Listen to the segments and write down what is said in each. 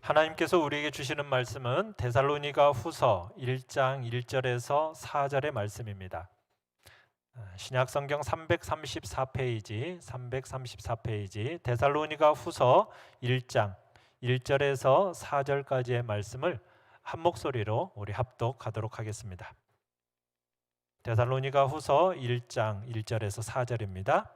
하나님께서 우리에게 주시는 말씀은 데살로니가 후서 1장 1절에서 4절의 말씀입니다. 신약 성경 334페이지 데살로니가 후서 1장 1절에서 4절까지의 말씀을 한 목소리로 우리 합독하도록 하겠습니다. 데살로니가 후서 1장 1절에서 4절입니다.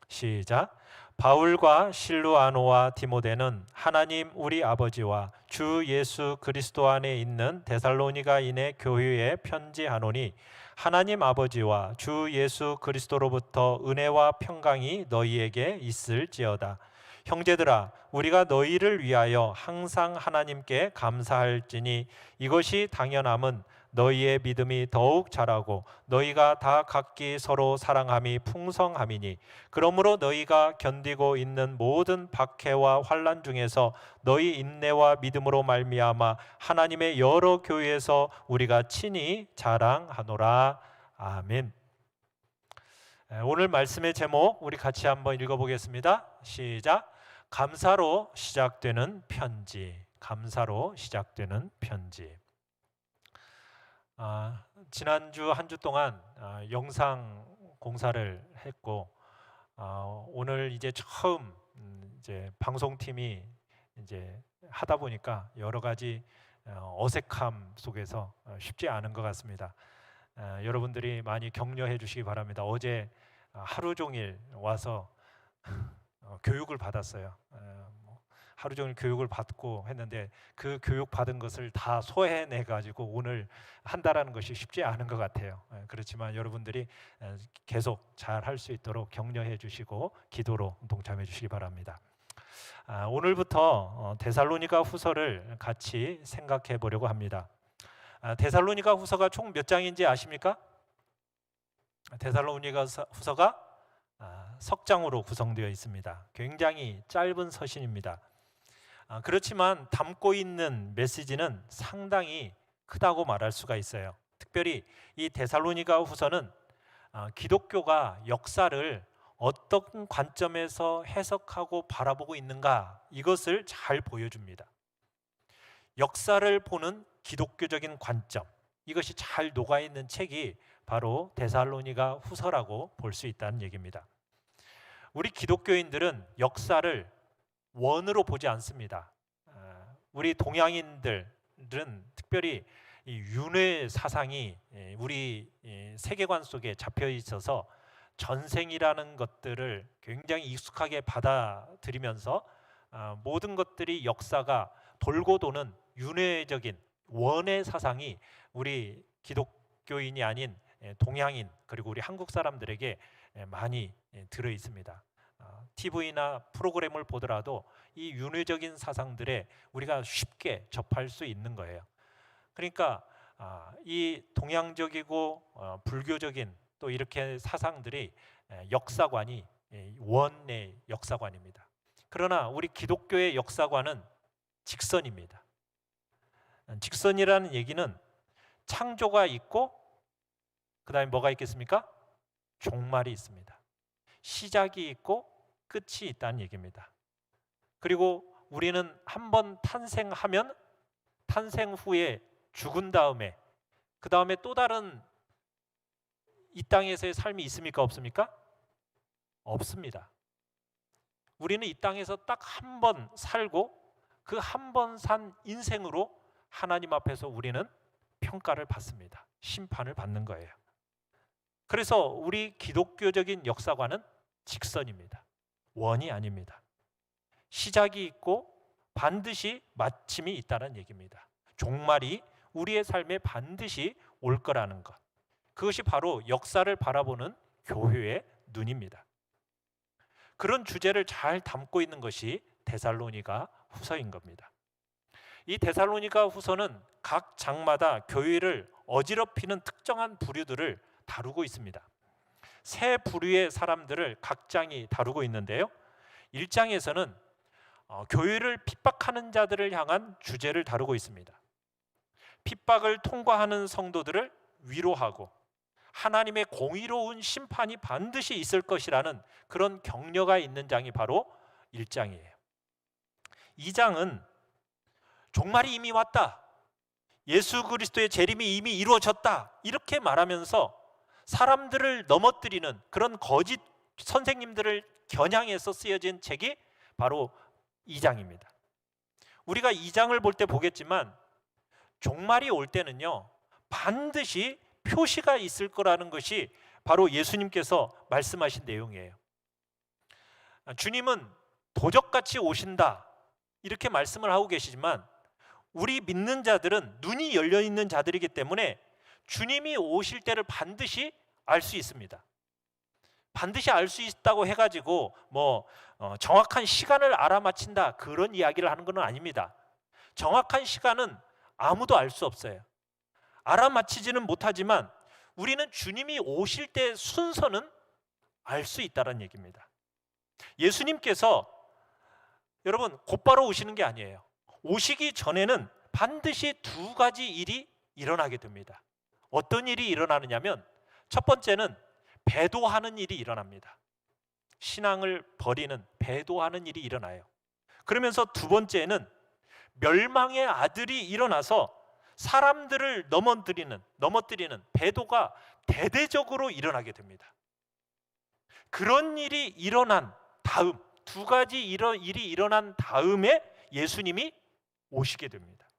시작. 바울과 실루아노와 디모데는 하나님 우리 아버지와 주 예수 그리스도 안에 있는 데살로니가인의 교회에 편지하노니 하나님 아버지와 주 예수 그리스도로부터 은혜와 평강이 너희에게 있을지어다. 형제들아, 우리가 너희를 위하여 항상 하나님께 감사할지니 이것이 당연함은 너희의 믿음이 더욱 자라고 너희가 다 각기 서로 사랑함이 풍성함이니 그러므로 너희가 견디고 있는 모든 박해와 환난 중에서 너희 인내와 믿음으로 말미암아 하나님의 여러 교회에서 우리가 친히 자랑하노라. 아멘. 오늘 말씀의 제목 우리 같이 한번 읽어보겠습니다. 시작. 감사로 시작되는 편지. 감사로 시작되는 편지. 지난주 한 주 동안 영상 공사를 했고 오늘 이제 처음 이제 방송팀이 이제 하다 보니까 여러 가지 어색함 속에서 쉽지 않은 것 같습니다. 여러분들이 많이 격려해 주시기 바랍니다. 어제 하루 종일 와서 교육을 받았어요. 하루 종일 교육을 받고 했는데 그 교육 받은 것을 다 소해내 가지고 오늘 한다라는 것이 쉽지 않은 것 같아요. 그렇지만 여러분들이 계속 잘 할 수 있도록 격려해 주시고 기도로 동참해 주시기 바랍니다. 오늘부터 데살로니가 후서를 같이 생각해 보려고 합니다. 데살로니가 후서가 총 몇 장인지 아십니까? 데살로니가 후서가 석 장으로 구성되어 있습니다. 굉장히 짧은 서신입니다. 그렇지만 담고 있는 메시지는 상당히 크다고 말할 수가 있어요. 특별히 이 데살로니가 후서는 기독교가 역사를 어떤 관점에서 해석하고 바라보고 있는가 이것을 잘 보여줍니다. 역사를 보는 기독교적인 관점, 이것이 잘 녹아있는 책이 바로 데살로니가 후서라고 볼 수 있다는 얘기입니다. 우리 기독교인들은 역사를 원으로 보지 않습니다. 우리 동양인들은 특별히 이 윤회 사상이 우리 세계관 속에 잡혀 있어서 전생이라는 것들을 굉장히 익숙하게 받아들이면서 모든 것들이 역사가 돌고 도는 윤회적인 원의 사상이 우리 기독교인이 아닌 동양인 그리고 우리 한국 사람들에게 많이 들어 있습니다. TV나 프로그램을 보더라도 이 윤회적인 사상들에 우리가 쉽게 접할 수 있는 거예요. 그러니까 이 동양적이고 불교적인 또 이렇게 사상들이 역사관이 원의 역사관입니다. 그러나 우리 기독교의 역사관은 직선입니다. 직선이라는 얘기는 창조가 있고 그 다음에 뭐가 있겠습니까? 종말이 있습니다. 시작이 있고 끝이 있다는 얘기입니다. 그리고 우리는 한번 탄생하면 탄생 후에 죽은 다음에 그 다음에 또 다른 이 땅에서의 삶이 있습니까? 없습니까? 없습니다. 우리는 이 땅에서 딱 한 번 살고 그 한 번 산 인생으로 하나님 앞에서 우리는 평가를 받습니다. 심판을 받는 거예요. 그래서 우리 기독교적인 역사관은 직선입니다. 원이 아닙니다. 시작이 있고 반드시 마침이 있다는 얘기입니다. 종말이 우리의 삶에 반드시 올 거라는 것. 그것이 바로 역사를 바라보는 교회의 눈입니다. 그런 주제를 잘 담고 있는 것이 데살로니가 후서인 겁니다. 이 데살로니가 후서는 각 장마다 교회를 어지럽히는 특정한 부류들을 다루고 있습니다. 세 부류의 사람들을 각 장이 다루고 있는데요. 1장에서는 교회를 핍박하는 자들을 향한 주제를 다루고 있습니다. 핍박을 통과하는 성도들을 위로하고 하나님의 공의로운 심판이 반드시 있을 것이라는 그런 격려가 있는 장이 바로 1장이에요. 2장은 종말이 이미 왔다. 예수 그리스도의 재림이 이미 이루어졌다. 이렇게 말하면서 사람들을 넘어뜨리는 그런 거짓 선생님들을 겨냥해서 쓰여진 책이 바로 2장입니다. 우리가 2장을 볼 때 보겠지만 종말이 올 때는요, 반드시 표시가 있을 거라는 것이 바로 예수님께서 말씀하신 내용이에요. 주님은 도적같이 오신다 이렇게 말씀을 하고 계시지만 우리 믿는 자들은 눈이 열려 있는 자들이기 때문에 주님이 오실 때를 반드시 알 수 있습니다. 반드시 알 수 있다고 해가지고 정확한 시간을 알아맞힌다 그런 이야기를 하는 건 아닙니다. 정확한 시간은 아무도 알 수 없어요. 알아맞히지는 못하지만 우리는 주님이 오실 때 순서는 알 수 있다는 얘기입니다. 예수님께서 여러분 곧바로 오시는 게 아니에요. 오시기 전에는 반드시 두 가지 일이 일어나게 됩니다. 어떤 일이 일어나느냐면 첫 번째는 배도하는 일이 일어납니다. 신앙을 버리는 배도하는 일이 일어나요. 그러면서 두 번째는 멸망의 아들이 일어나서 사람들을 넘어뜨리는 배도가 대대적으로 일어나게 됩니다. 그런 일이 일어난 다음, 두 가지 일이 일어난 다음에 예수님이 오시게 됩니다.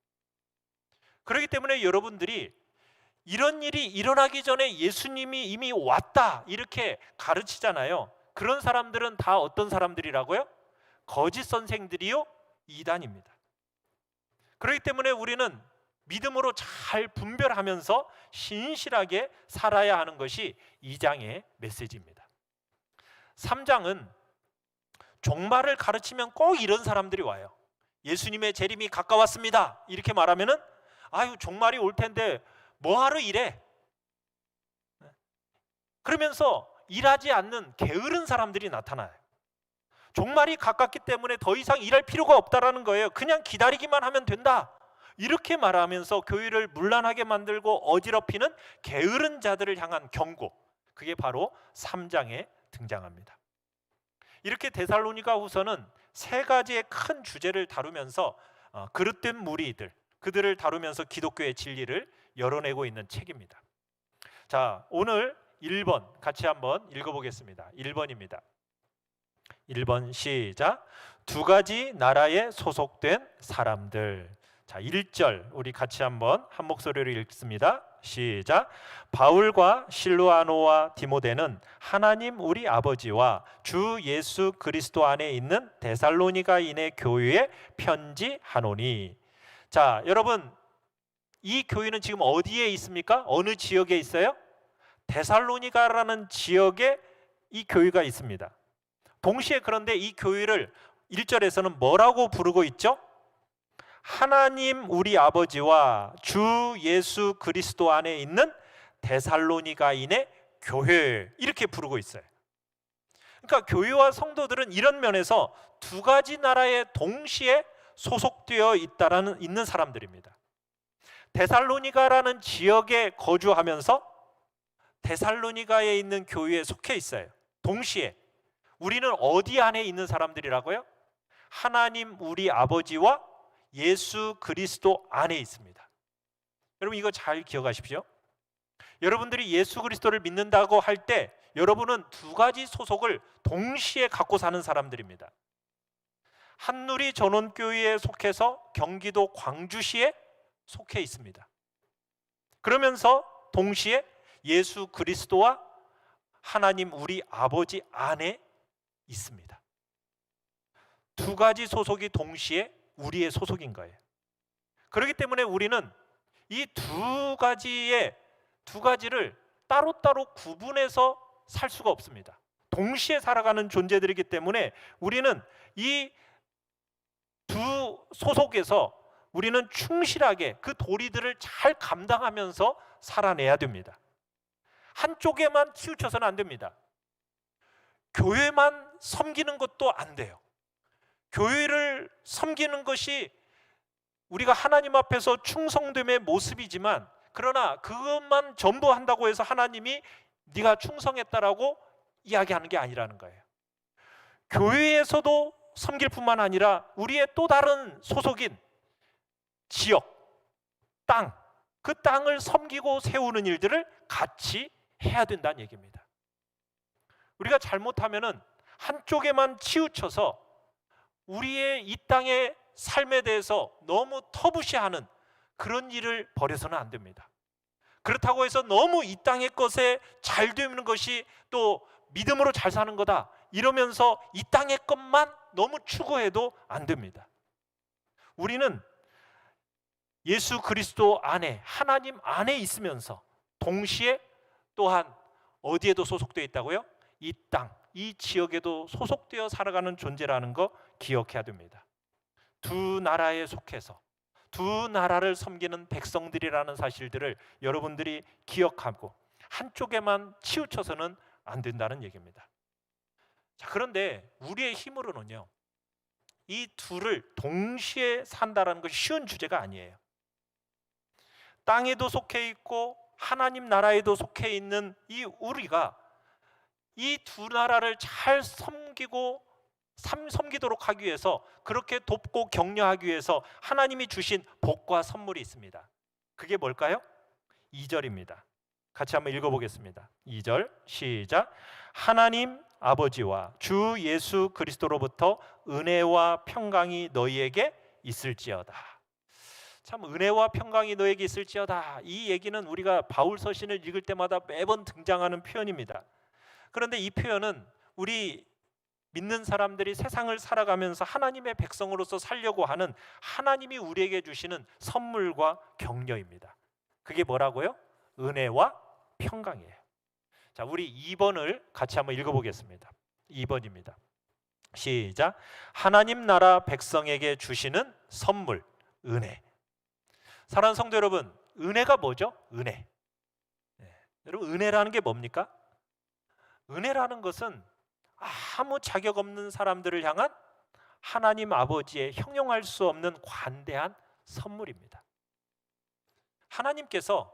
그렇기 때문에 여러분들이 이런 일이 일어나기 전에 예수님이 이미 왔다 이렇게 가르치잖아요. 그런 사람들은 다 어떤 사람들이라고요? 거짓 선생들이요, 이단입니다. 그렇기 때문에 우리는 믿음으로 잘 분별하면서 신실하게 살아야 하는 것이 2장의 메시지입니다. 3장은 종말을 가르치면 꼭 이런 사람들이 와요. 예수님의 재림이 가까웠습니다 이렇게 말하면은 아유 종말이 올 텐데 뭐하러 일해? 그러면서 일하지 않는 게으른 사람들이 나타나요. 종말이 가깝기 때문에 더 이상 일할 필요가 없다라는 거예요. 그냥 기다리기만 하면 된다 이렇게 말하면서 교회를 문란하게 만들고 어지럽히는 게으른 자들을 향한 경고, 그게 바로 3장에 등장합니다. 이렇게 데살로니가 후서는 세 가지의 큰 주제를 다루면서 그릇된 무리들, 그들을 다루면서 기독교의 진리를 열어내고 있는 책입니다. 자, 오늘 1번 같이 한번 읽어보겠습니다. 1번입니다. 1번 시작. 두 가지 나라에 소속된 사람들. 자, 1절 우리 같이 한번 한 목소리로 읽습니다. 시작. 바울과 실루아노와 디모데는 하나님 우리 아버지와 주 예수 그리스도 안에 있는 데살로니가인의 교회에 편지하노니. 자, 여러분 이 교회는 지금 어디에 있습니까? 어느 지역에 있어요? 데살로니가라는 지역에 이 교회가 있습니다. 동시에 그런데 이 교회를 1절에서는 뭐라고 부르고 있죠? 하나님 우리 아버지와 주 예수 그리스도 안에 있는 데살로니가인의 교회 이렇게 부르고 있어요. 그러니까 교회와 성도들은 이런 면에서 두 가지 나라에 동시에 소속되어 있는 사람들입니다. 데살로니가라는 지역에 거주하면서 데살로니가에 있는 교회에 속해 있어요. 동시에 우리는 어디 안에 있는 사람들이라고요? 하나님 우리 아버지와 예수 그리스도 안에 있습니다. 여러분 이거 잘 기억하십시오. 여러분들이 예수 그리스도를 믿는다고 할 때 여러분은 두 가지 소속을 동시에 갖고 사는 사람들입니다. 한누리 전원교회에 속해서 경기도 광주시에 속해 있습니다. 그러면서 동시에 예수 그리스도와 하나님 우리 아버지 안에 있습니다. 두 가지 소속이 동시에 우리의 소속인 거예요. 그렇기 때문에 우리는 이 두 가지를 따로따로 구분해서 살 수가 없습니다. 동시에 살아가는 존재들이기 때문에 우리는 이 두 소속에서 우리는 충실하게 그 도리들을 잘 감당하면서 살아내야 됩니다. 한쪽에만 치우쳐서는 안 됩니다. 교회만 섬기는 것도 안 돼요. 교회를 섬기는 것이 우리가 하나님 앞에서 충성됨의 모습이지만, 그러나 그것만 전부 한다고 해서 하나님이 네가 충성했다라고 이야기하는 게 아니라는 거예요. 교회에서도 섬길 뿐만 아니라 우리의 또 다른 소속인 지역, 땅, 그 땅을 섬기고 세우는 일들을 같이 해야 된다는 얘기입니다. 우리가 잘못하면은 한쪽에만 치우쳐서 우리의 이 땅의 삶에 대해서 너무 터부시하는 그런 일을 벌여서는 안 됩니다. 그렇다고 해서 너무 이 땅의 것에 잘 되는 것이 또 믿음으로 잘 사는 거다 이러면서 이 땅의 것만 너무 추구해도 안 됩니다. 우리는 예수 그리스도 안에, 하나님 안에 있으면서 동시에 또한 어디에도 소속되어 있다고요? 이 땅, 이 지역에도 소속되어 살아가는 존재라는 거 기억해야 됩니다. 두 나라에 속해서 두 나라를 섬기는 백성들이라는 사실들을 여러분들이 기억하고 한쪽에만 치우쳐서는 안 된다는 얘기입니다. 자, 그런데 우리의 힘으로는요, 이 둘을 동시에 산다는 것이 쉬운 주제가 아니에요. 땅에도 속해 있고 하나님 나라에도 속해 있는 이 우리가 이 두 나라를 잘 섬기도록 하기 위해서, 그렇게 돕고 격려하기 위해서 하나님이 주신 복과 선물이 있습니다. 그게 뭘까요? 2절입니다. 같이 한번 읽어보겠습니다. 2절 시작. 하나님 아버지와 주 예수 그리스도로부터 은혜와 평강이 너희에게 있을지어다. 참, 은혜와 평강이 너에게 있을지어다, 이 얘기는 우리가 바울 서신을 읽을 때마다 매번 등장하는 표현입니다. 그런데 이 표현은 우리 믿는 사람들이 세상을 살아가면서 하나님의 백성으로서 살려고 하는 하나님이 우리에게 주시는 선물과 격려입니다. 그게 뭐라고요? 은혜와 평강이에요. 자, 우리 2번을 같이 한번 읽어보겠습니다. 2번입니다. 시작. 하나님 나라 백성에게 주시는 선물, 은혜. 사랑하는 성도 여러분, 은혜가 뭐죠? 은혜. 여러분, 은혜라는 게 뭡니까? 은혜라는 것은 아무 자격 없는 사람들을 향한 하나님 아버지의 형용할 수 없는 관대한 선물입니다. 하나님께서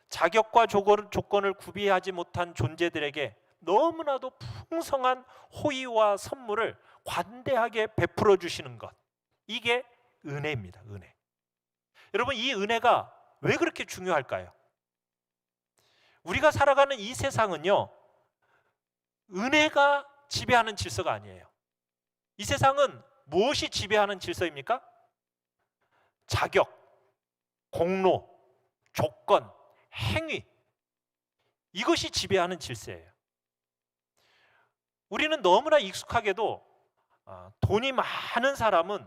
자격과 조건을 구비하지 못한 존재들에게 너무나도 풍성한 호의와 선물을 관대하게 베풀어 주시는 것, 이게 은혜입니다. 은혜. 여러분, 이 은혜가 왜 그렇게 중요할까요? 우리가 살아가는 이 세상은요, 은혜가 지배하는 질서가 아니에요. 이 세상은 무엇이 지배하는 질서입니까? 자격, 공로, 조건, 행위, 이것이 지배하는 질서예요. 우리는 너무나 익숙하게도 돈이 많은 사람은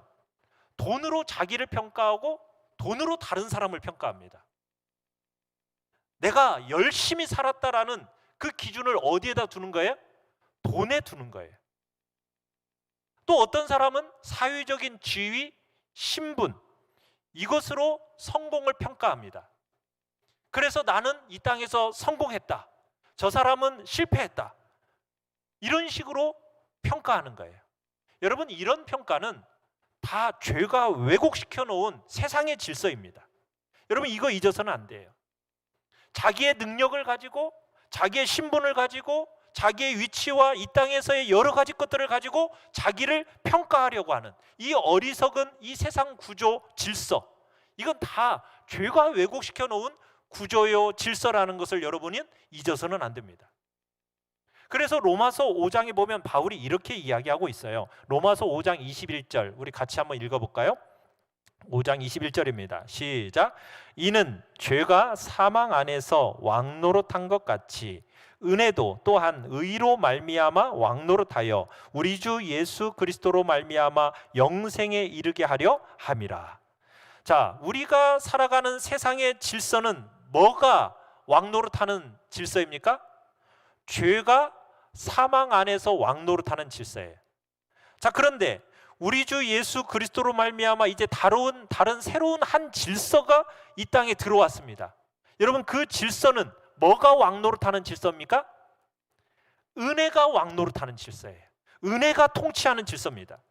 돈으로 자기를 평가하고 돈으로 다른 사람을 평가합니다. 내가 열심히 살았다라는 그 기준을 어디에다 두는 거예요? 돈에 두는 거예요. 또 어떤 사람은 사회적인 지위, 신분, 이것으로 성공을 평가합니다. 그래서 나는 이 땅에서 성공했다, 저 사람은 실패했다, 이런 식으로 평가하는 거예요. 여러분, 이런 평가는 다 죄가 왜곡시켜 놓은 세상의 질서입니다. 여러분, 이거 잊어서는 안 돼요. 자기의 능력을 가지고, 자기의 신분을 가지고, 자기의 위치와 이 땅에서의 여러 가지 것들을 가지고 자기를 평가하려고 하는 이 어리석은 이 세상 구조, 질서, 이건 다 죄가 왜곡시켜 놓은 구조요, 질서라는 것을 여러분이 잊어서는 안 됩니다. 그래서 로마서 5장에 보면 바울이 이렇게 이야기하고 있어요. 로마서 5장 21절 우리 같이 한번 읽어볼까요? 5장 21절입니다. 시작. 이는 죄가 사망 안에서 왕노릇한 것 같이 은혜도 또한 의로 말미암아 왕노릇하여 우리 주 예수 그리스도로 말미암아 영생에 이르게 하려 함이라. 자, 우리가 살아가는 세상의 질서는 뭐가 왕노릇하는 질서입니까? 죄가 사망 안에서 왕노릇하는 질서예요. 자, 그런데 우리 주 예수 그리스도로 말미암아 이제 다른 새로운 한 질서가 이 땅에 들어왔습니다. 여러분, 그 질서는 뭐가 왕노릇하는 질서입니까? 은혜가 왕노릇하는 질서예요. 은혜가 통치하는 질서입니다.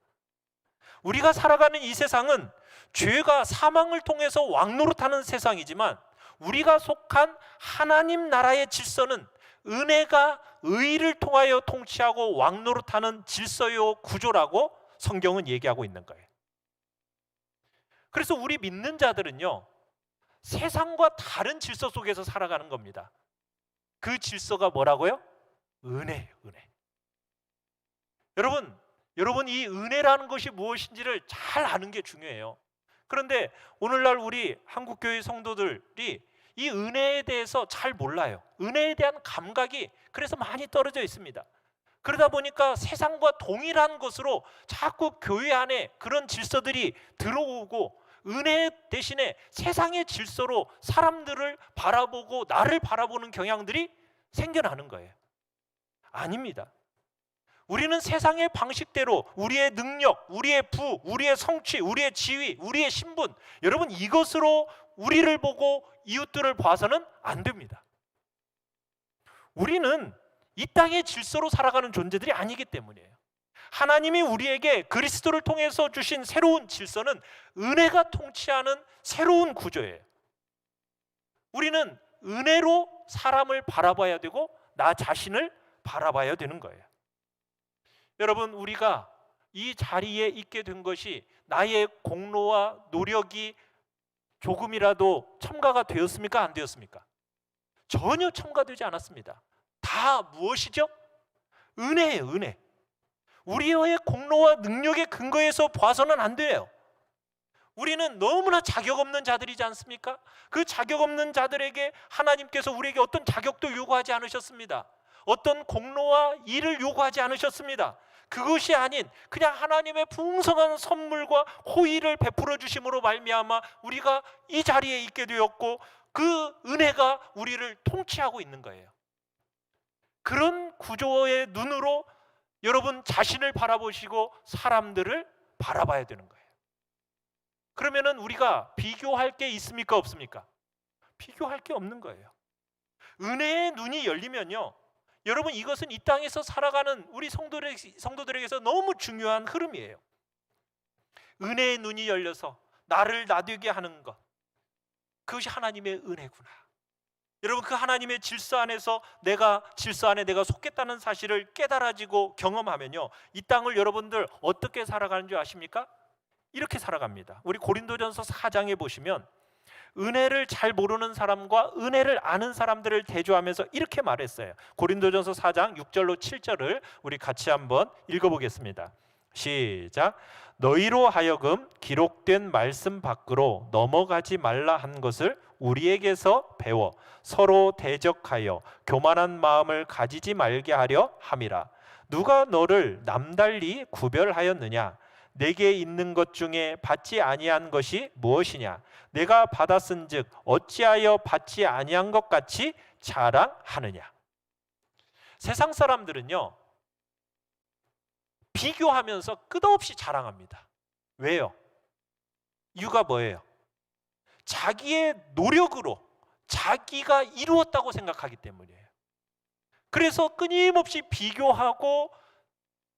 우리가 살아가는 이 세상은 죄가 사망을 통해서 왕노릇하는 세상이지만 우리가 속한 하나님 나라의 질서는 은혜가 의를 통하여 통치하고 왕노릇하는 질서요, 구조라고 성경은 얘기하고 있는 거예요. 그래서 우리 믿는 자들은요, 세상과 다른 질서 속에서 살아가는 겁니다. 그 질서가 뭐라고요? 은혜예요, 은혜. 여러분 이 은혜라는 것이 무엇인지를 잘 아는 게 중요해요. 그런데 오늘날 우리 한국교회 성도들이 이 은혜에 대해서 잘 몰라요. 은혜에 대한 감각이 그래서 많이 떨어져 있습니다. 그러다 보니까 세상과 동일한 것으로 자꾸 교회 안에 그런 질서들이 들어오고, 은혜 대신에 세상의 질서로 사람들을 바라보고 나를 바라보는 경향들이 생겨나는 거예요. 아닙니다. 우리는 세상의 방식대로 우리의 능력, 우리의 부, 우리의 성취, 우리의 지위, 우리의 신분, 여러분 이것으로 우리를 보고 이웃들을 봐서는 안 됩니다. 우리는 이 땅의 질서로 살아가는 존재들이 아니기 때문이에요. 하나님이 우리에게 그리스도를 통해서 주신 새로운 질서는 은혜가 통치하는 새로운 구조예요. 우리는 은혜로 사람을 바라봐야 되고 나 자신을 바라봐야 되는 거예요. 여러분, 우리가 이 자리에 있게 된 것이 나의 공로와 노력이 조금이라도 첨가가 되었습니까? 안 되었습니까? 전혀 첨가되지 않았습니다. 다 무엇이죠? 은혜예요, 은혜. 우리의 공로와 능력의 근거에서 봐서는 안 돼요. 우리는 너무나 자격 없는 자들이지 않습니까? 그 자격 없는 자들에게 하나님께서 우리에게 어떤 자격도 요구하지 않으셨습니다. 어떤 공로와 일을 요구하지 않으셨습니다. 그것이 아닌 그냥 하나님의 풍성한 선물과 호의를 베풀어 주심으로 말미암아 우리가 이 자리에 있게 되었고, 그 은혜가 우리를 통치하고 있는 거예요. 그런 구조의 눈으로 여러분 자신을 바라보시고 사람들을 바라봐야 되는 거예요. 그러면은 우리가 비교할 게 있습니까? 없습니까? 비교할 게 없는 거예요. 은혜의 눈이 열리면요, 여러분 이것은 이 땅에서 살아가는 우리 성도들에게서 너무 중요한 흐름이에요. 은혜의 눈이 열려서 나를 나되게 하는 것, 그것이 하나님의 은혜구나. 여러분, 그 하나님의 질서 안에서 내가 질서 안에 내가 속했다는 사실을 깨달아지고 경험하면요, 이 땅을 여러분들 어떻게 살아가는 줄 아십니까? 이렇게 살아갑니다. 우리 고린도전서 4장에 보시면 은혜를 잘 모르는 사람과 은혜를 아는 사람들을 대조하면서 이렇게 말했어요. 고린도전서 4장 6절로 7절을 우리 같이 한번 읽어보겠습니다. 시작. 너희로 하여금 기록된 말씀 밖으로 넘어가지 말라 한 것을 우리에게서 배워 서로 대적하여 교만한 마음을 가지지 말게 하려 함이라. 누가 너를 남달리 구별하였느냐? 내게 있는 것 중에 받지 아니한 것이 무엇이냐? 내가 받았은즉 어찌하여 받지 아니한 것 같이 자랑하느냐? 세상 사람들은요, 비교하면서 끝없이 자랑합니다. 왜요? 이유가 뭐예요? 자기의 노력으로 자기가 이루었다고 생각하기 때문이에요. 그래서 끊임없이 비교하고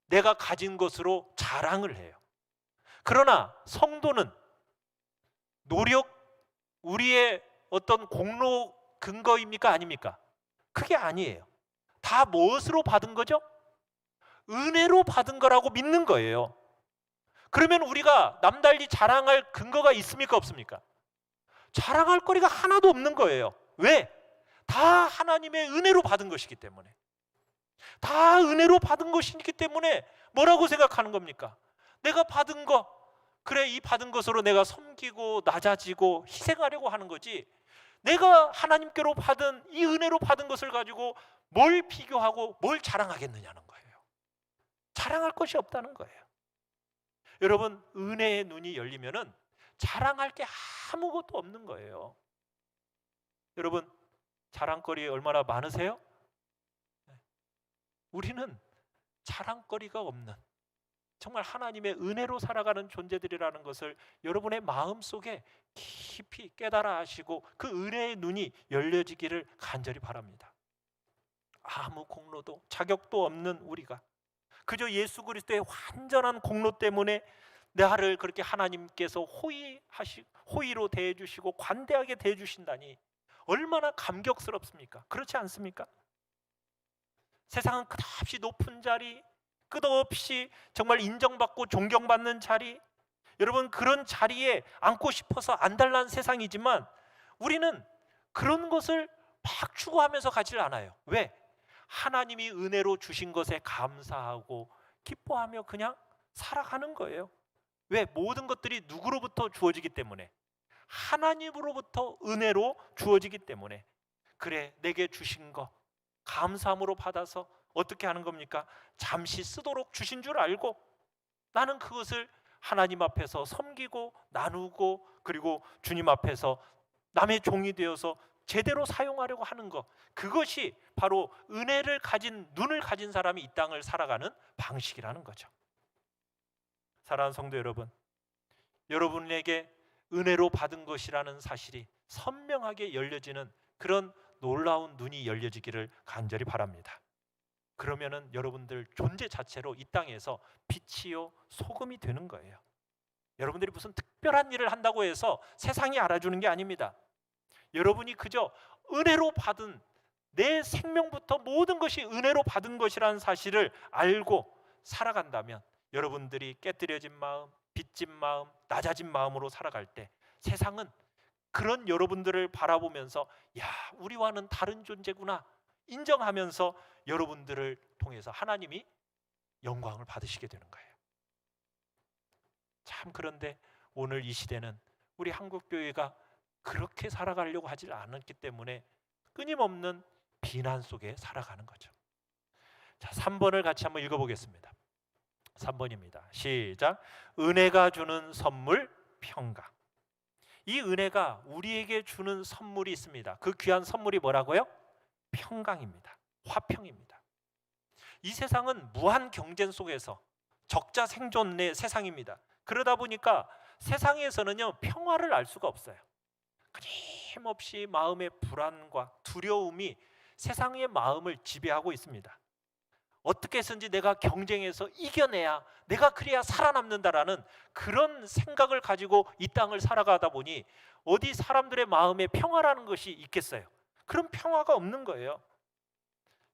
내가 가진 것으로 자랑을 해요. 그러나 성도는 노력, 우리의 어떤 공로 근거입니까? 아닙니까? 그게 아니에요. 다 무엇으로 받은 거죠? 은혜로 받은 거라고 믿는 거예요. 그러면 우리가 남달리 자랑할 근거가 있습니까? 없습니까? 자랑할 거리가 하나도 없는 거예요. 왜? 다 하나님의 은혜로 받은 것이기 때문에. 다 은혜로 받은 것이기 때문에 뭐라고 생각하는 겁니까? 내가 받은 거, 그래, 이 받은 것으로 내가 섬기고 낮아지고 희생하려고 하는 거지, 내가 하나님께로 받은 이 은혜로 받은 것을 가지고 뭘 비교하고 뭘 자랑하겠느냐는 거예요. 자랑할 것이 없다는 거예요. 여러분, 은혜의 눈이 열리면은 자랑할 게 아무것도 없는 거예요. 여러분, 자랑거리 얼마나 많으세요? 우리는 자랑거리가 없는, 정말 하나님의 은혜로 살아가는 존재들이라는 것을 여러분의 마음속에 깊이 깨달아 하시고 그 은혜의 눈이 열려지기를 간절히 바랍니다. 아무 공로도 자격도 없는 우리가 그저 예수 그리스도의 완전한 공로 때문에 나를 그렇게 하나님께서 호의로 대해주시고 관대하게 대해주신다니 얼마나 감격스럽습니까? 그렇지 않습니까? 세상은 끝없이 높은 자리, 끝없이 정말 인정받고 존경받는 자리, 여러분, 그런 자리에 앉고 싶어서 안달난 세상이지만 우리는 그런 것을 막 추구하면서 가질 않아요. 왜? 하나님이 은혜로 주신 것에 감사하고 기뻐하며 그냥 살아가는 거예요. 왜? 모든 것들이 누구로부터 주어지기 때문에, 하나님으로부터 은혜로 주어지기 때문에. 그래, 내게 주신 거 감사함으로 받아서 어떻게 하는 겁니까? 잠시 쓰도록 주신 줄 알고 나는 그것을 하나님 앞에서 섬기고 나누고, 그리고 주님 앞에서 남의 종이 되어서 제대로 사용하려고 하는 것, 그것이 바로 은혜를 가진, 눈을 가진 사람이 이 땅을 살아가는 방식이라는 거죠. 사랑하는 성도 여러분, 여러분에게 은혜로 받은 것이라는 사실이 선명하게 열려지는 그런 놀라운 눈이 열려지기를 간절히 바랍니다. 그러면은 여러분들 존재 자체로 이 땅에서 빛이요 소금이 되는 거예요. 여러분들이 무슨 특별한 일을 한다고 해서 세상이 알아주는 게 아닙니다. 여러분이 그저 은혜로 받은, 내 생명부터 모든 것이 은혜로 받은 것이라는 사실을 알고 살아간다면, 여러분들이 깨뜨려진 마음, 빚진 마음, 낮아진 마음으로 살아갈 때 세상은 그런 여러분들을 바라보면서 야, 우리와는 다른 존재구나 인정하면서 여러분들을 통해서 하나님이 영광을 받으시게 되는 거예요. 참, 그런데 오늘 이 시대는 우리 한국교회가 그렇게 살아가려고 하지 않았기 때문에 끊임없는 비난 속에 살아가는 거죠. 자, 3번을 같이 한번 읽어보겠습니다. 3번입니다. 시작. 은혜가 주는 선물 평강. 이 은혜가 우리에게 주는 선물이 있습니다. 그 귀한 선물이 뭐라고요? 평강입니다. 화평입니다. 이 세상은 무한 경쟁 속에서 적자 생존의 세상입니다. 그러다 보니까 세상에서는요 평화를 알 수가 없어요. 끊임없이 마음의 불안과 두려움이 세상의 마음을 지배하고 있습니다. 어떻게 해서든지 내가 경쟁해서 이겨내야, 내가 그래야 살아남는다라는 그런 생각을 가지고 이 땅을 살아가다 보니 어디 사람들의 마음에 평화라는 것이 있겠어요? 그런 평화가 없는 거예요.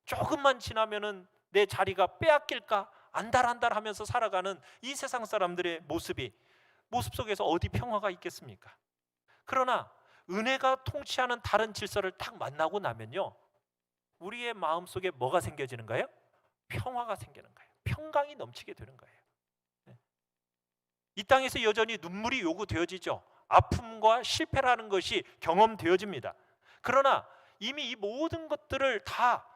조금만 지나면은 내 자리가 빼앗길까 안달안달 하면서 살아가는 이 세상 사람들의 모습 속에서 어디 평화가 있겠습니까? 그러나 은혜가 통치하는 다른 질서를 딱 만나고 나면요, 우리의 마음속에 뭐가 생겨지는 거예요? 평화가 생기는 거예요. 평강이 넘치게 되는 거예요. 이 땅에서 여전히 눈물이 요구되어지죠. 아픔과 실패라는 것이 경험되어집니다. 그러나 이미 이 모든 것들을 다,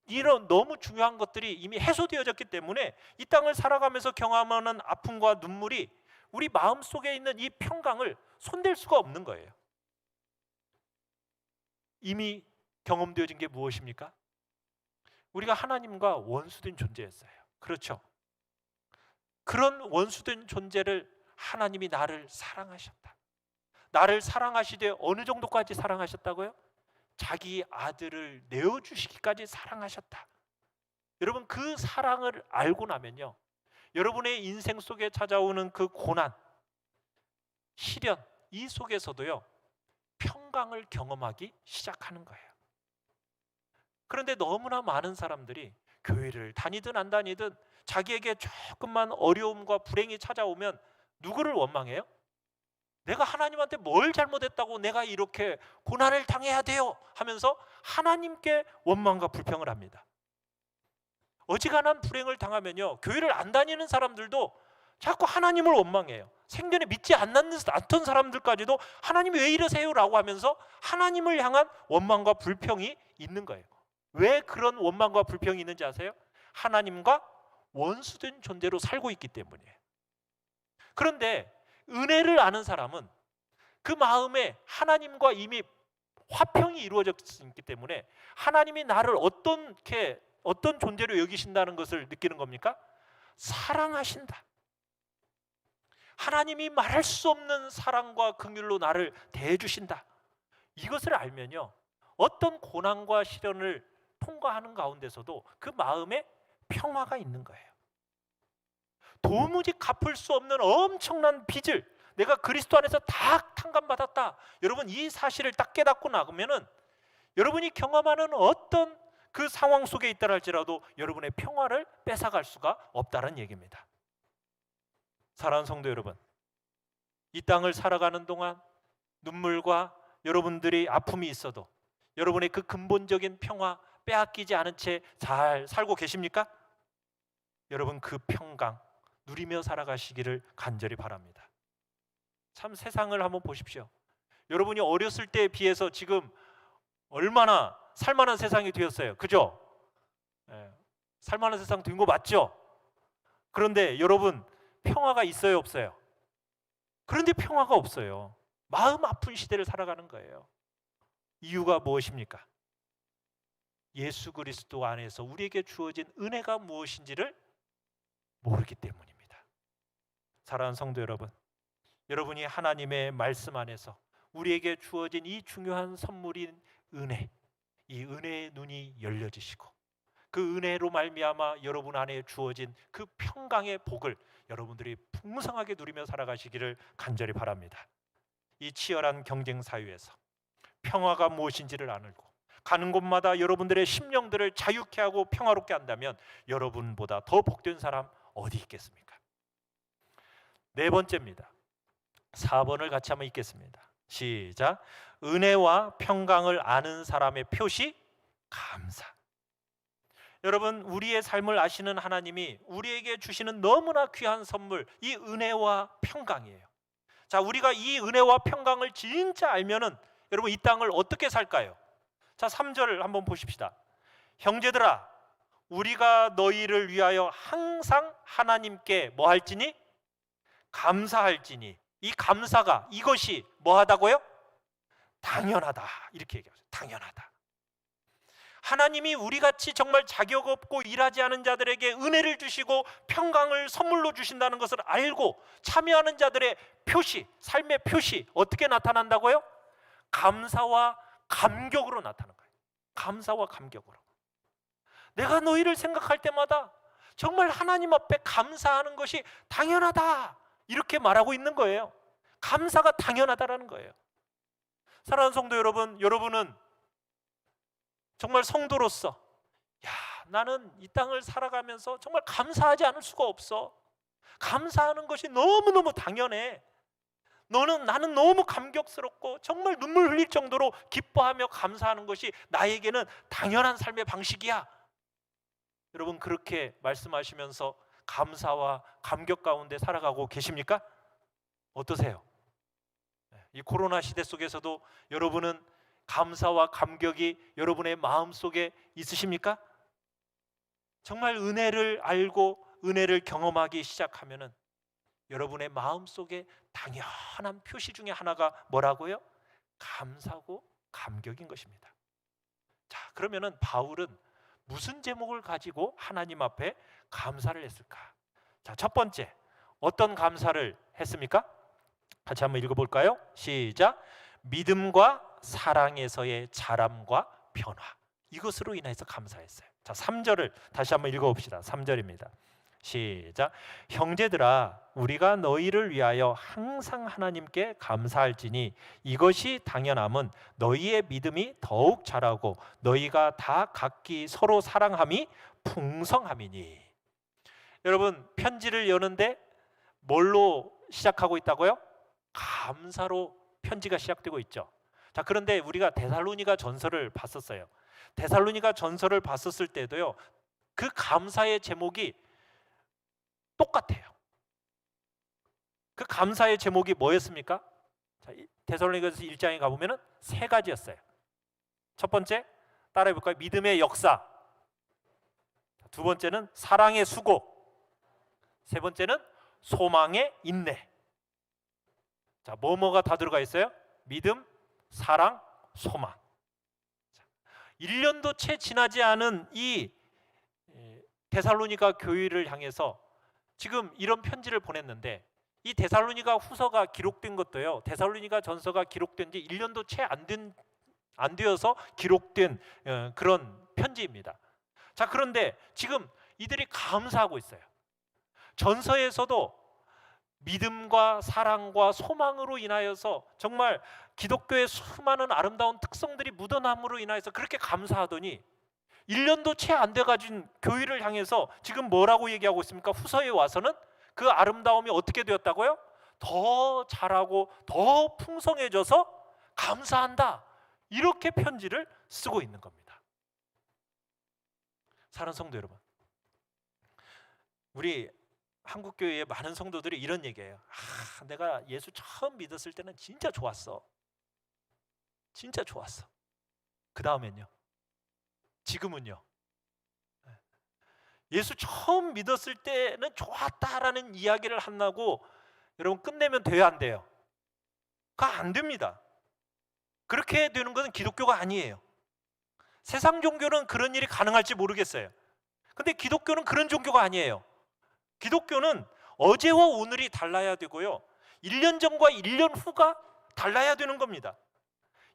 이런 너무 중요한 것들이 이미 해소되어졌기 때문에 이 땅을 살아가면서 경험하는 아픔과 눈물이 우리 마음속에 있는 이 평강을 손댈 수가 없는 거예요. 이미 경험되어진 게 무엇입니까? 우리가 하나님과 원수된 존재였어요. 그렇죠? 그런 원수된 존재를 하나님이 나를 사랑하셨다. 나를 사랑하시되 어느 정도까지 사랑하셨다고요? 자기 아들을 내어주시기까지 사랑하셨다. 여러분, 그 사랑을 알고 나면요, 여러분의 인생 속에 찾아오는 그 고난, 시련, 이 속에서도요 평강을 경험하기 시작하는 거예요. 그런데 너무나 많은 사람들이 교회를 다니든 안 다니든 자기에게 조금만 어려움과 불행이 찾아오면 누구를 원망해요? 내가 하나님한테 뭘 잘못했다고 내가 이렇게 고난을 당해야 돼요 하면서 하나님께 원망과 불평을 합니다. 어지간한 불행을 당하면요, 교회를 안 다니는 사람들도 자꾸 하나님을 원망해요. 생전에 믿지 않던 사람들까지도 하나님이 왜 이러세요? 라고 하면서 하나님을 향한 원망과 불평이 있는 거예요. 왜 그런 원망과 불평이 있는지 아세요? 하나님과 원수된 존재로 살고 있기 때문이에요. 그런데 은혜를 아는 사람은 그 마음에 하나님과 이미 화평이 이루어졌기 때문에 하나님이 나를 어떤 존재로 여기신다는 것을 느끼는 겁니까? 사랑하신다. 하나님이 말할 수 없는 사랑과 긍휼로 나를 대해주신다. 이것을 알면요, 어떤 고난과 시련을 통과하는 가운데서도 그 마음에 평화가 있는 거예요. 도무지 갚을 수 없는 엄청난 빚을 내가 그리스도 안에서 다 탕감받았다. 여러분, 이 사실을 딱 깨닫고 나면은 여러분이 경험하는 어떤 그 상황 속에 있다 할지라도 여러분의 평화를 뺏어갈 수가 없다는 얘기입니다. 사랑하는 성도 여러분, 이 땅을 살아가는 동안 눈물과 여러분들이 아픔이 있어도 여러분의 그 근본적인 평화 빼앗기지 않은 채 잘 살고 계십니까? 여러분 그 평강 누리며 살아가시기를 간절히 바랍니다. 참 세상을 한번 보십시오. 여러분이 어렸을 때에 비해서 지금 얼마나 살만한 세상이 되었어요. 그죠? 살만한 세상 된 거 맞죠? 그런데 여러분 평화가 있어요, 없어요? 그런데 평화가 없어요. 마음 아픈 시대를 살아가는 거예요. 이유가 무엇입니까? 예수 그리스도 안에서 우리에게 주어진 은혜가 무엇인지를 모르기 때문입니다. 사랑하는 성도 여러분, 여러분이 하나님의 말씀 안에서 우리에게 주어진 이 중요한 선물인 은혜, 이 은혜의 눈이 열려지시고 그 은혜로 말미암아 여러분 안에 주어진 그 평강의 복을 여러분들이 풍성하게 누리며 살아가시기를 간절히 바랍니다. 이 치열한 경쟁 사회에서 평화가 무엇인지를 알고 가는 곳마다 여러분들의 심령들을 자유케 하고 평화롭게 한다면 여러분보다 더 복된 사람 어디 있겠습니까? 네 번째입니다. 4번을 같이 한번 읽겠습니다. 시작. 은혜와 평강을 아는 사람의 표시 감사. 여러분 우리의 삶을 아시는 하나님이 우리에게 주시는 너무나 귀한 선물 이 은혜와 평강이에요. 자, 우리가 이 은혜와 평강을 진짜 알면은 여러분 이 땅을 어떻게 살까요? 자, 3절 한번 보십시다. 형제들아 우리가 너희를 위하여 항상 하나님께 뭐 할지니? 감사할지니. 이 감사가 이것이 뭐 하다고요? 당연하다. 이렇게 얘기하죠. 당연하다. 하나님이 우리같이 정말 자격 없고 일하지 않은 자들에게 은혜를 주시고 평강을 선물로 주신다는 것을 알고 참여하는 자들의 표시, 삶의 표시 어떻게 나타난다고요? 감사와 감격으로 나타나는 거예요. 감사와 감격으로. 내가 너희를 생각할 때마다 정말 하나님 앞에 감사하는 것이 당연하다 이렇게 말하고 있는 거예요. 감사가 당연하다라는 거예요. 사랑하는 성도 여러분, 여러분은 정말 성도로서 야, 나는 이 땅을 살아가면서 정말 감사하지 않을 수가 없어. 감사하는 것이 너무너무 당연해. 나는 너무 감격스럽고 정말 눈물 흘릴 정도로 기뻐하며 감사하는 것이 나에게는 당연한 삶의 방식이야. 여러분 그렇게 말씀하시면서 감사와 감격 가운데 살아가고 계십니까? 어떠세요? 이 코로나 시대 속에서도 여러분은 감사와 감격이 여러분의 마음속에 있으십니까? 정말 은혜를 알고 은혜를 경험하기 시작하면은 여러분의 마음속에 당연한 표시 중에 하나가 뭐라고요? 감사고 감격인 것입니다. 자, 그러면은 바울은 무슨 제목을 가지고 하나님 앞에 감사를 했을까? 자, 첫 번째 어떤 감사를 했습니까? 같이 한번 읽어볼까요? 시작. 믿음과 사랑에서의 자람과 변화, 이것으로 인해서 감사했어요. 자, 3절을 다시 한번 읽어봅시다. 3절입니다. 시작. 형제들아 우리가 너희를 위하여 항상 하나님께 감사할지니 이것이 당연함은 너희의 믿음이 더욱 자라고 너희가 다 각기 서로 사랑함이 풍성함이니. 여러분 편지를 여는데 뭘로 시작하고 있다고요? 감사로 편지가 시작되고 있죠. 자, 그런데 우리가 데살로니가 전서를 봤었어요. 데살로니가 전서를 봤었을 때도요 그 감사의 제목이 똑같아요. 그 감사의 제목이 뭐였습니까? 자, 데살로니가서 1장에 가보면은 3가지였어요. 첫 번째 따라해 볼까요? 믿음의 역사. 두 번째는 사랑의 수고. 세 번째는 소망의 인내. 자, 뭐가 다 들어가 있어요? 믿음, 사랑, 소망. 자, 1년도 채 지나지 않은 이 데살로니가 교회를 향해서 지금 이런 편지를 보냈는데 이 데살로니가 후서가 기록된 것도요 데살로니가 전서가 기록된 지 1년도 채 안 되어서 기록된 그런 편지입니다. 자, 그런데 지금 이들이 감사하고 있어요. 전서에서도 믿음과 사랑과 소망으로 인하여서 정말 기독교의 수많은 아름다운 특성들이 묻어남으로 인하여서 그렇게 감사하더니 1년도 채 안 돼가진 교회를 향해서 지금 뭐라고 얘기하고 있습니까? 후서에 와서는 그 아름다움이 어떻게 되었다고요? 더 자라고 더 풍성해져서 감사한다. 이렇게 편지를 쓰고 있는 겁니다. 사랑하는 성도 여러분, 우리 한국교회의 많은 성도들이 이런 얘기해요. 내가 예수 처음 믿었을 때는 진짜 좋았어. 진짜 좋았어. 그 다음엔요? 지금은요? 예수 처음 믿었을 때는 좋았다라는 이야기를 한다고 여러분 끝내면 돼요, 안 돼요? 그거 안 됩니다. 그렇게 되는 것은 기독교가 아니에요. 세상 종교는 그런 일이 가능할지 모르겠어요. 근데 기독교는 그런 종교가 아니에요. 기독교는 어제와 오늘이 달라야 되고요, 1년 전과 1년 후가 달라야 되는 겁니다.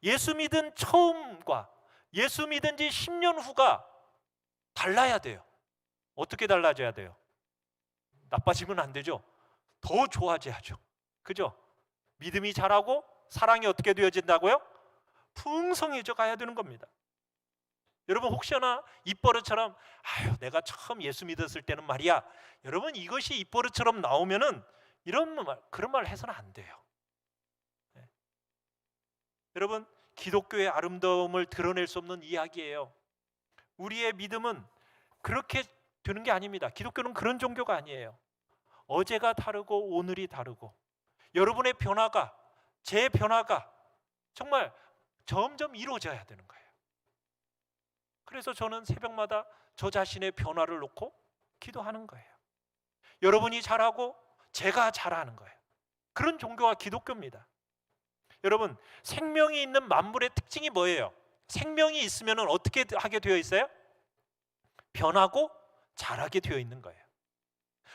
예수 믿은 처음과 예수 믿은 지 10년 후가 달라야 돼요. 어떻게 달라져야 돼요? 나빠지면 안 되죠. 더 좋아져야죠. 그죠? 믿음이 자라고 사랑이 어떻게 되어진다고요? 풍성해져 가야 되는 겁니다. 여러분 혹시나 입버릇처럼 내가 처음 예수 믿었을 때는 말이야, 여러분 이것이 입버릇처럼 나오면은 그런 말 해서는 안 돼요. 네. 여러분 기독교의 아름다움을 드러낼 수 없는 이야기예요. 우리의 믿음은 그렇게 되는 게 아닙니다. 기독교는 그런 종교가 아니에요. 어제가 다르고 오늘이 다르고 여러분의 변화가, 제 변화가 정말 점점 이루어져야 되는 거예요. 그래서 저는 새벽마다 저 자신의 변화를 놓고 기도하는 거예요. 여러분이 잘하고 제가 잘하는 거예요. 그런 종교가 기독교입니다. 여러분 생명이 있는 만물의 특징이 뭐예요? 생명이 있으면 어떻게 하게 되어 있어요? 변하고 자라게 되어 있는 거예요.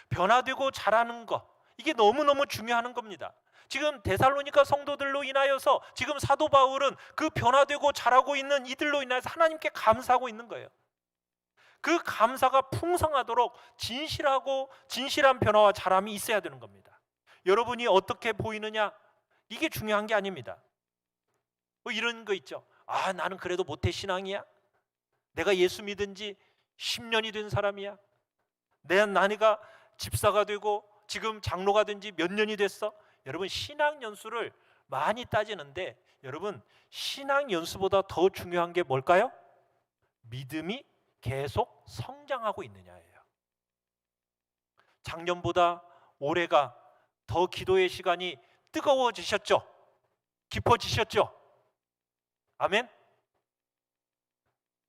변화되고 자라는 거, 이게 너무너무 중요한 겁니다. 지금 데살로니가 성도들로 인하여서 지금 사도 바울은 그 변화되고 자라고 있는 이들로 인해서 하나님께 감사하고 있는 거예요. 그 감사가 풍성하도록 진실한 변화와 자람이 있어야 되는 겁니다. 여러분이 어떻게 보이느냐, 이게 중요한 게 아닙니다. 뭐 이런 거 있죠. 나는 그래도 모태 신앙이야. 내가 예수 믿은 지 10년이 된 사람이야. 나니가 집사가 되고 지금 장로가 된 지 몇 년이 됐어. 여러분 신앙 연수를 많이 따지는데 여러분 신앙 연수보다 더 중요한 게 뭘까요? 믿음이 계속 성장하고 있느냐예요. 작년보다 올해가 더 기도의 시간이 뜨거워지셨죠? 깊어지셨죠? 아멘?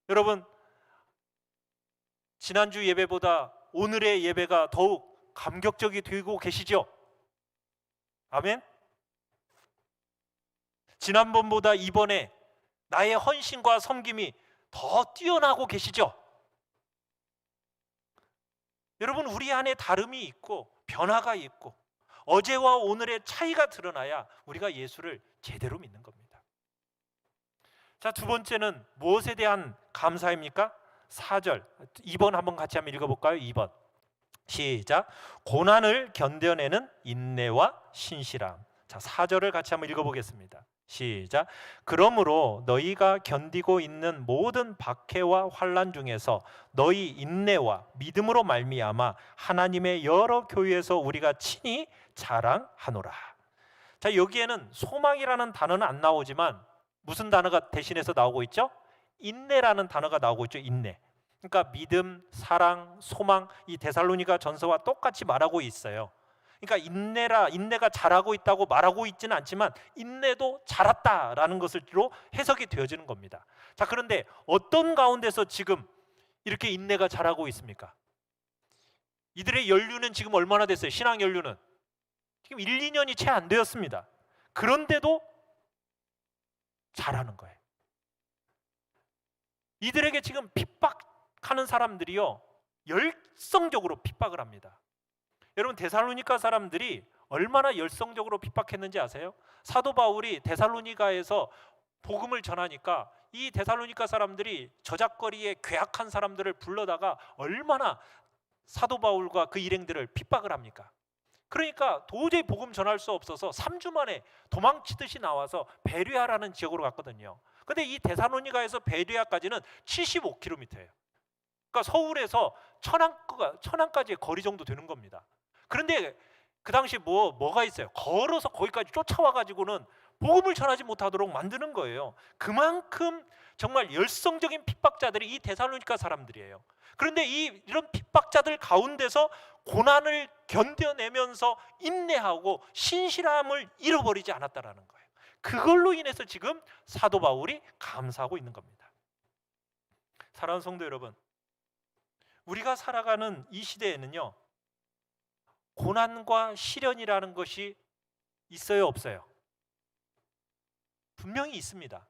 여러분 지난주 예배보다 오늘의 예배가 더욱 감격적이 되고 계시죠? 아멘? 지난번보다 이번에 나의 헌신과 섬김이 더 뛰어나고 계시죠? 여러분 우리 안에 다름이 있고 변화가 있고 어제와 오늘의 차이가 드러나야 우리가 예수를 제대로 믿는 겁니다. 자, 두 번째는 무엇에 대한 감사입니까? 4절 2번 한번 같이 한번 읽어볼까요? 2번 시작. 고난을 견뎌내는 인내와 신실함. 자, 4절을 같이 한번 읽어보겠습니다. 시작. 그러므로 너희가 견디고 있는 모든 박해와 환난 중에서 너희 인내와 믿음으로 말미암아 하나님의 여러 교회에서 우리가 친히 자랑하노라. 자, 여기에는 소망이라는 단어는 안 나오지만 무슨 단어가 대신해서 나오고 있죠? 인내라는 단어가 나오고 있죠. 인내. 그러니까 믿음, 사랑, 소망, 이 데살로니가 전서와 똑같이 말하고 있어요. 그러니까 인내가 자라고 있다고 말하고 있지는 않지만 인내도 자랐다라는 것으로 해석이 되어지는 겁니다. 자, 그런데 어떤 가운데서 지금 이렇게 인내가 자라고 있습니까? 이들의 연륜은 지금 얼마나 됐어요? 신앙 연륜은 지금 1, 2년이 채 안 되었습니다. 그런데도 자라는 거예요. 이들에게 지금 핍박하는 사람들이요 열성적으로 핍박을 합니다. 여러분 데살로니가 사람들이 얼마나 열성적으로 핍박했는지 아세요? 사도 바울이 데살로니가에서 복음을 전하니까 이 데살로니가 사람들이 저작거리에 괴악한 사람들을 불러다가 얼마나 사도 바울과 그 일행들을 핍박을 합니까? 그러니까 도저히 복음 전할 수 없어서 3주 만에 도망치듯이 나와서 베레아라는 지역으로 갔거든요. 근데 이 데살로니가에서 베레아까지는 75km예요. 그러니까 서울에서 천안까지의 거리 정도 되는 겁니다. 그런데 그 당시 뭐가 있어요? 걸어서 거기까지 쫓아와 가지고는 복음을 전하지 못하도록 만드는 거예요. 그만큼 정말 열성적인 핍박자들이 이 데살로니가 사람들이에요. 그런데 이런 핍박자들 가운데서 고난을 견뎌내면서 인내하고 신실함을 잃어버리지 않았다라는 거예요. 그걸로 인해서 지금 사도 바울이 감사하고 있는 겁니다. 사랑하는 성도 여러분, 우리가 살아가는 이 시대에는요, 고난과 시련이라는 것이 있어요, 없어요? 분명히 있습니다.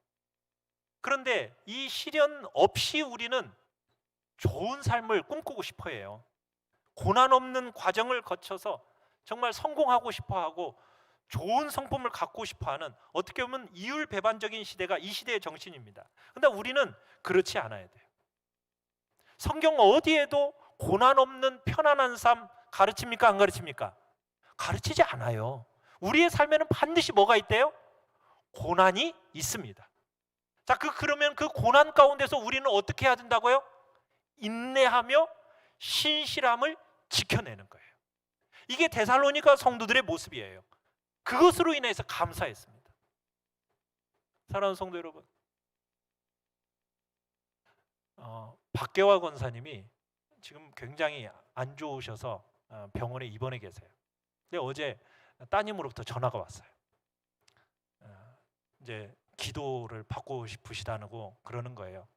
그런데 이 시련 없이 우리는 좋은 삶을 꿈꾸고 싶어 해요. 고난 없는 과정을 거쳐서 정말 성공하고 싶어 하고 좋은 성품을 갖고 싶어 하는, 어떻게 보면 이율배반적인 시대가 이 시대의 정신입니다. 그런데 우리는 그렇지 않아야 돼요. 성경 어디에도 고난 없는 편안한 삶 가르칩니까? 안 가르칩니까? 가르치지 않아요. 우리의 삶에는 반드시 뭐가 있대요? 고난이 있습니다. 자, 그러면 그 고난 가운데서 우리는 어떻게 해야 된다고요? 인내하며 신실함을 지켜내는 거예요. 이게 데살로니가 성도들의 모습이에요. 그것으로 인해서 감사했습니다. 사랑하는 성도 여러분, 박계화 권사님이 지금 굉장히 안 좋으셔서 병원에 입원해 계세요. 근데 어제 따님으로부터 전화가 왔어요. 이제 기도를 받고 싶으시다고 그러는 거예요.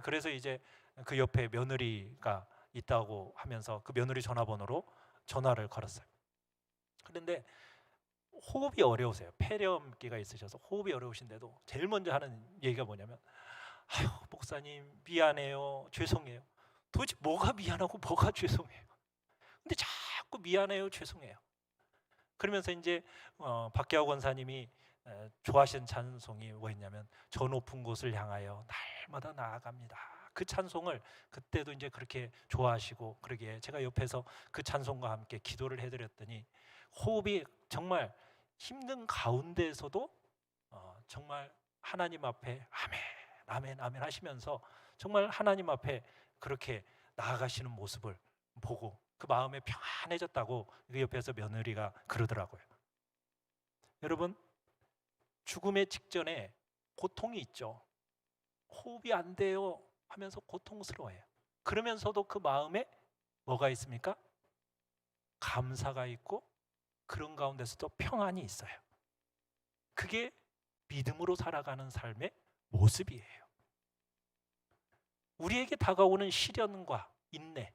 그래서 이제 그 옆에 며느리가 있다고 하면서 그 며느리 전화번호로 전화를 걸었어요. 그런데 호흡이 어려우세요. 폐렴기가 있으셔서 호흡이 어려우신데도 제일 먼저 하는 얘기가 뭐냐면, 아유, 목사님 미안해요, 죄송해요. 도대체 뭐가 미안하고 뭐가 죄송해요? 근데 자꾸 미안해요, 죄송해요. 그러면서 이제 박계화 권사님이 좋아하시는 찬송이 뭐였냐면, 저 높은 곳을 향하여 날마다 나아갑니다. 그 찬송을 그때도 이제 그렇게 좋아하시고, 그러기에 제가 옆에서 그 찬송과 함께 기도를 해드렸더니 호흡이 정말 힘든 가운데에서도 정말 하나님 앞에 아멘 아멘 아멘 하시면서 정말 하나님 앞에 그렇게 나아가시는 모습을 보고 그 마음에 평안해졌다고 그 옆에서 며느리가 그러더라고요. 여러분, 죽음의 직전에 고통이 있죠. 호흡이 안 돼요 하면서 고통스러워해요. 그러면서도 그 마음에 뭐가 있습니까? 감사가 있고 그런 가운데서도 평안이 있어요. 그게 믿음으로 살아가는 삶의 모습이에요. 우리에게 다가오는 시련과 인내,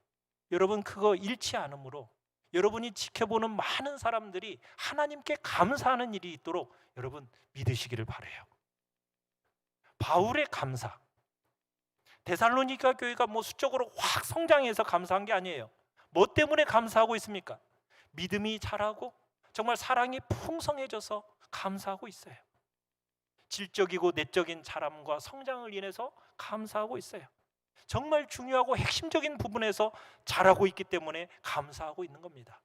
여러분 그거 잃지 않으므로 여러분이 지켜보는 많은 사람들이 하나님께 감사하는 일이 있도록 여러분 믿으시기를 바라요. 바울의 감사, 데살로니가 교회가 뭐 수적으로 확 성장해서 감사한 게 아니에요. 뭐 때문에 감사하고 있습니까? 믿음이 자라고 정말 사랑이 풍성해져서 감사하고 있어요. 질적이고 내적인 자람과 성장을 인해서 감사하고 있어요. 정말 중요하고 핵심적인 부분에서 자라고 있기 때문에 감사하고 있는 겁니다.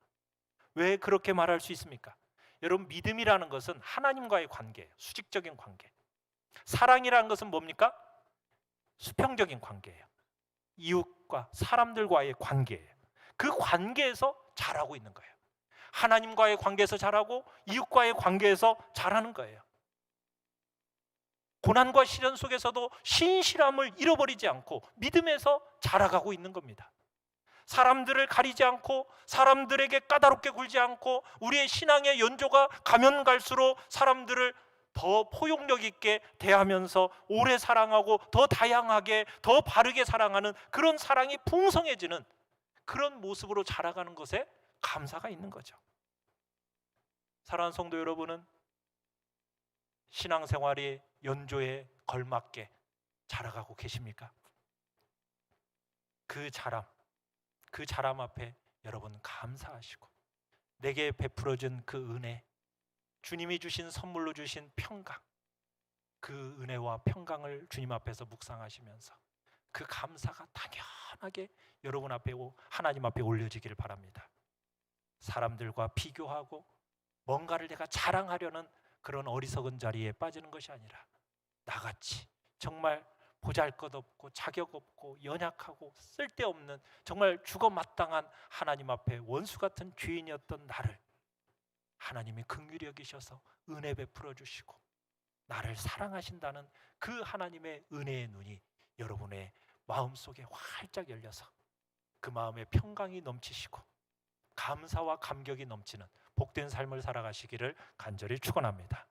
왜 그렇게 말할 수 있습니까? 여러분, 믿음이라는 것은 하나님과의 관계예요. 수직적인 관계. 사랑이라는 것은 뭡니까? 수평적인 관계예요. 이웃과 사람들과의 관계예요. 그 관계에서 자라고 있는 거예요. 하나님과의 관계에서 자라고 이웃과의 관계에서 자라는 거예요. 고난과 시련 속에서도 신실함을 잃어버리지 않고 믿음에서 자라가고 있는 겁니다. 사람들을 가리지 않고 사람들에게 까다롭게 굴지 않고 우리의 신앙의 연조가 가면 갈수록 사람들을 더 포용력 있게 대하면서 오래 사랑하고 더 다양하게 더 바르게 사랑하는 그런 사랑이 풍성해지는 그런 모습으로 자라가는 것에 감사가 있는 거죠. 사랑하는 성도 여러분은 신앙생활의 연조에 걸맞게 자라가고 계십니까? 그 자람 앞에 여러분 감사하시고 내게 베풀어진 그 은혜, 주님이 주신 선물로 주신 평강, 그 은혜와 평강을 주님 앞에서 묵상하시면서 그 감사가 당연하게 여러분 앞에 하나님 앞에 올려지기를 바랍니다. 사람들과 비교하고 뭔가를 내가 자랑하려는 그런 어리석은 자리에 빠지는 것이 아니라 나같이 정말 보잘것없고 자격없고 연약하고 쓸데없는 정말 죽어마땅한 하나님 앞에 원수 같은 죄인이었던 나를 하나님이 긍휼히 여기셔서 은혜 베풀어 주시고 나를 사랑하신다는 그 하나님의 은혜의 눈이 여러분의 마음속에 활짝 열려서 그 마음에 평강이 넘치시고 감사와 감격이 넘치는 복된 삶을 살아가시기를 간절히 축원합니다.